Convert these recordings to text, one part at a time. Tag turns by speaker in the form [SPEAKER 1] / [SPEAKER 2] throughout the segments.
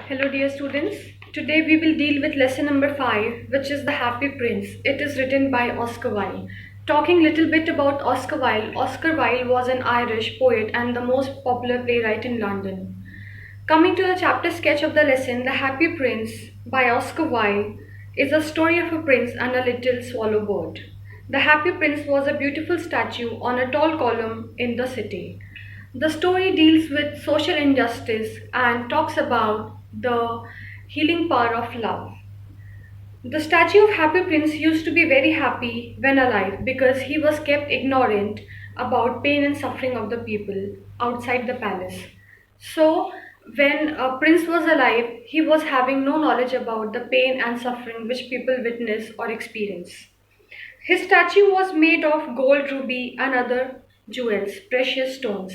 [SPEAKER 1] Hello, dear students. Today we will deal with lesson number 5, which is The Happy Prince. It is written by Oscar Wilde. Talking little bit about Oscar Wilde. Oscar Wilde was an Irish poet and the most popular playwright in London. Coming to the chapter sketch of the lesson, The Happy Prince by Oscar Wilde is a story of a prince and a little swallow bird. The Happy Prince was a beautiful statue on a tall column in the city. The story deals with social injustice and talks about the healing power of love. The statue of Happy Prince used to be very happy when alive because he was kept ignorant about pain and suffering of the people outside the palace. So, when Prince was alive, he was having no knowledge about the pain and suffering which people witness or experience. His statue was made of gold, ruby, and other jewels, precious stones.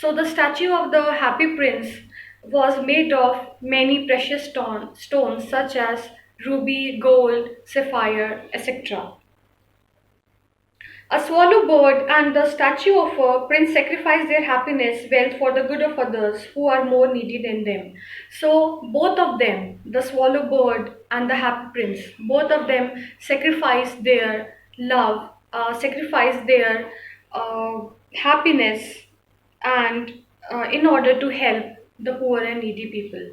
[SPEAKER 1] So, the statue of the Happy Prince was made of many precious stones such as ruby, gold, sapphire, etc. A swallow bird and the statue of a prince sacrifice their happiness, wealth for the good of others who are more needy than them. So, both of them, the swallow bird and the happy prince, both of them sacrifice their love, sacrifice their happiness, and in order to help the poor and needy people.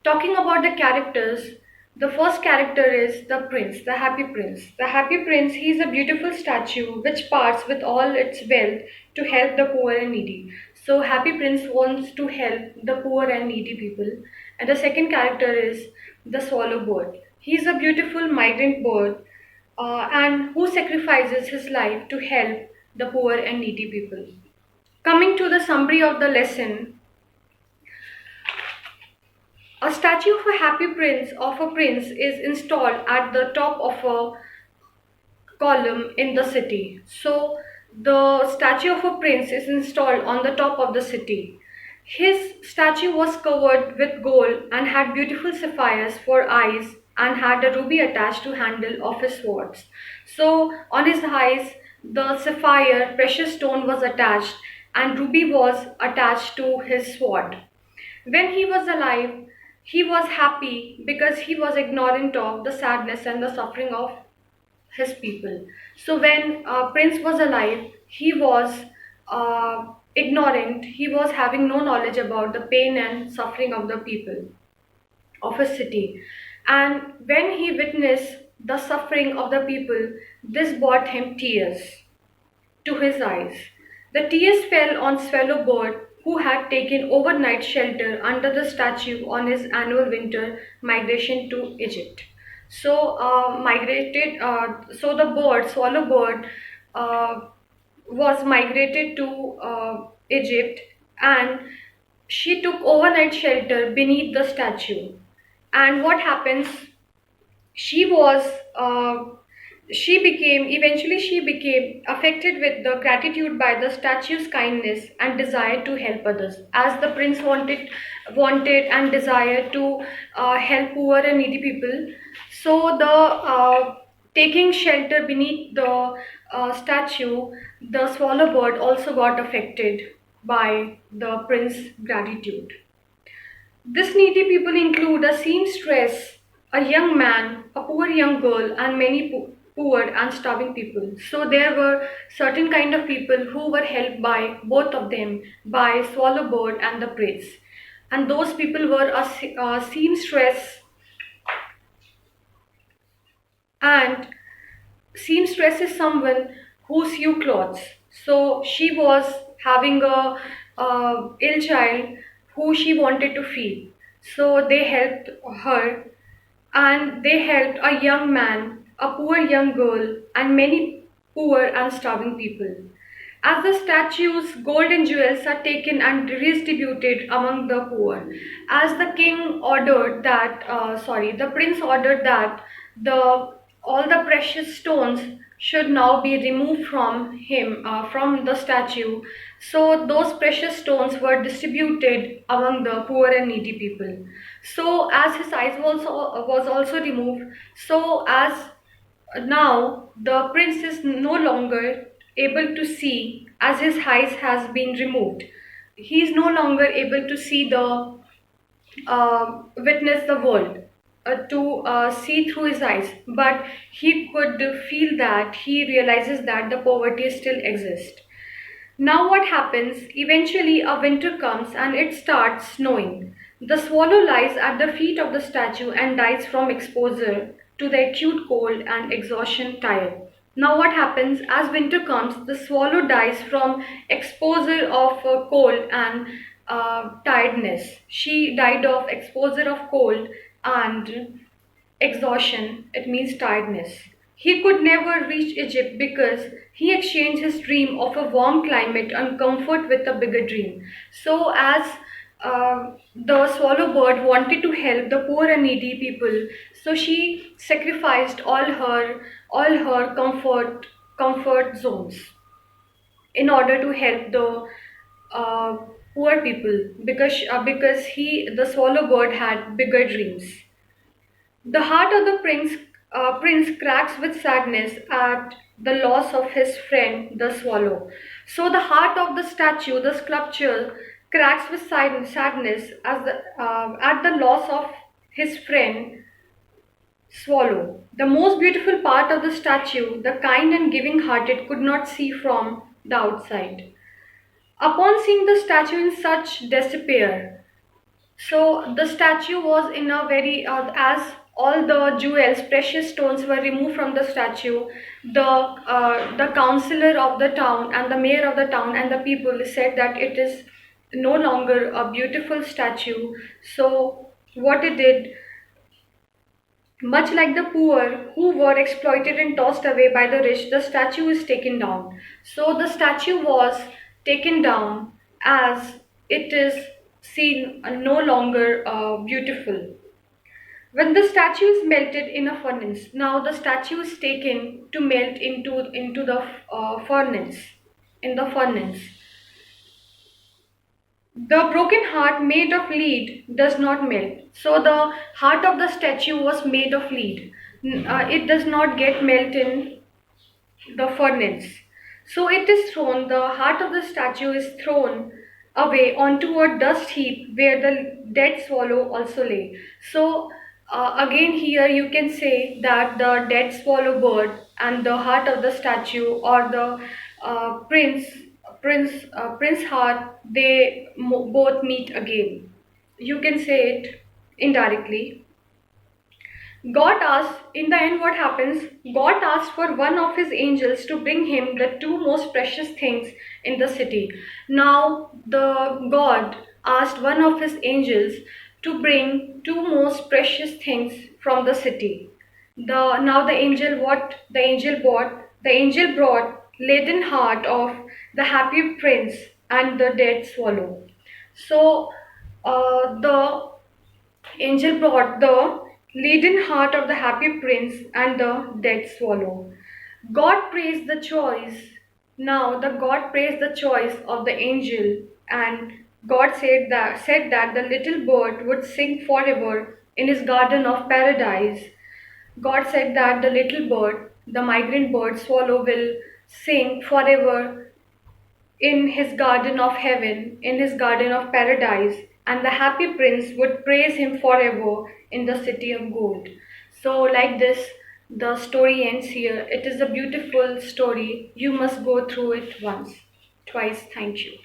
[SPEAKER 1] Talking about the characters, the first character is the prince, the happy prince. The happy prince, he is a beautiful statue which parts with all its wealth to help the poor and needy. So, happy prince wants to help the poor and needy people. And the second character is the swallow bird. He is a beautiful migrant bird and who sacrifices his life to help the poor and needy people. Coming to the summary of the lesson, a statue of a happy prince of a prince is installed at the top of a column in the city. So the statue of a prince is installed on the top of the city. His statue was covered with gold and had beautiful sapphires for eyes and had a ruby attached to handle of his swords. So on his eyes the sapphire precious stone was attached and ruby was attached to his sword. When he was alive, he was happy because he was ignorant of the sadness and the suffering of his people. So when Prince was alive, he was ignorant. He was having no knowledge about the pain and suffering of the people of his city. And when he witnessed the suffering of the people, this brought him tears to his eyes. The tears fell on Swallow Bird, who had taken overnight shelter under the statue on his annual winter migration to Egypt. So, so the bird, Swallow Bird, was migrated to Egypt, and she took overnight shelter beneath the statue. And what happens? She was she became affected with the gratitude by the statue's kindness and desire to help others, as the prince wanted and desired to help poor and needy people. So the taking shelter beneath the statue, the swallow bird also got affected by the prince's gratitude. This needy people include a seamstress, a young man, a poor young girl, and many poor and starving people. So there were certain kind of people who were helped by both of them, by Swallow Bird and the prince. And those people were a seamstress, and seamstress is someone who sew clothes. So she was having a ill child who she wanted to feed. So they helped her, and they helped a young man, a poor young girl, and many poor and starving people. As the statues, gold and jewels are taken and redistributed among the poor. As the king ordered that, the prince ordered that the all the precious stones should now be removed from him, from the statue. So those precious stones were distributed among the poor and needy people. So as his eyes was also removed, so as now the prince is no longer able to see, as his eyes has been removed. He is no longer able to see the witness the world, to see through his eyes, but he could feel that he realizes that the poverty still exists. Now, what happens? Eventually, a winter comes and it starts snowing. The swallow lies at the feet of the statue and dies from exposure to the acute cold and exhaustion tired. Now, what happens? As winter comes, the swallow dies from exposure of cold and tiredness. She died of exposure of cold and exhaustion, it means tiredness. He could never reach Egypt because he exchanged his dream of a warm climate and comfort with a bigger dream. So, as the swallow bird wanted to help the poor and needy people, so she sacrificed all her comfort zones in order to help the uh, poor people, because the swallow bird had bigger dreams. The heart of the prince cracks with sadness at the loss of his friend, the swallow. So the heart of the statue, the sculpture, cracks with sadness at the loss of his friend, swallow. The most beautiful part of the statue, the kind and giving-hearted, could not see from the outside. Upon seeing the statue in such despair, so the statue was in a very, as all the jewels, precious stones were removed from the statue. The councillor of the town and the mayor of the town and the people said that it is no longer a beautiful statue. So what it did, much like the poor who were exploited and tossed away by the rich, the statue is taken down. So the statue was taken down as it is seen no longer beautiful. When the statue is melted in a furnace, now the statue is taken to melt into the furnace. In the furnace, the broken heart made of lead does not melt. So the heart of the statue was made of lead. It does not get melt in the furnace. So it is thrown, the heart of the statue is thrown away onto a dust heap where the dead swallow also lay. So again here you can say that the dead swallow bird and the heart of the statue, or the prince heart, they both meet again. You can say it indirectly. God asked, in the end, what happens? God asked for one of his angels to bring him the two most precious things in the city. Now, the God asked one of his angels to bring two most precious things from the city. Now the angel, what the angel brought? The angel brought laden heart of the happy prince and the dead swallow. So the angel brought the laden heart of the happy prince and the dead swallow. God praised the choice. Now the God praised the choice of the angel, and God said that the little bird would sing forever in his garden of paradise. God said that the little bird, the migrant bird swallow, will sing forever in his garden of heaven, in his garden of paradise, and the happy prince would praise him forever in the city of gold. So, like this, the story ends here. It is a beautiful story. You must go through it once, twice. Thank you.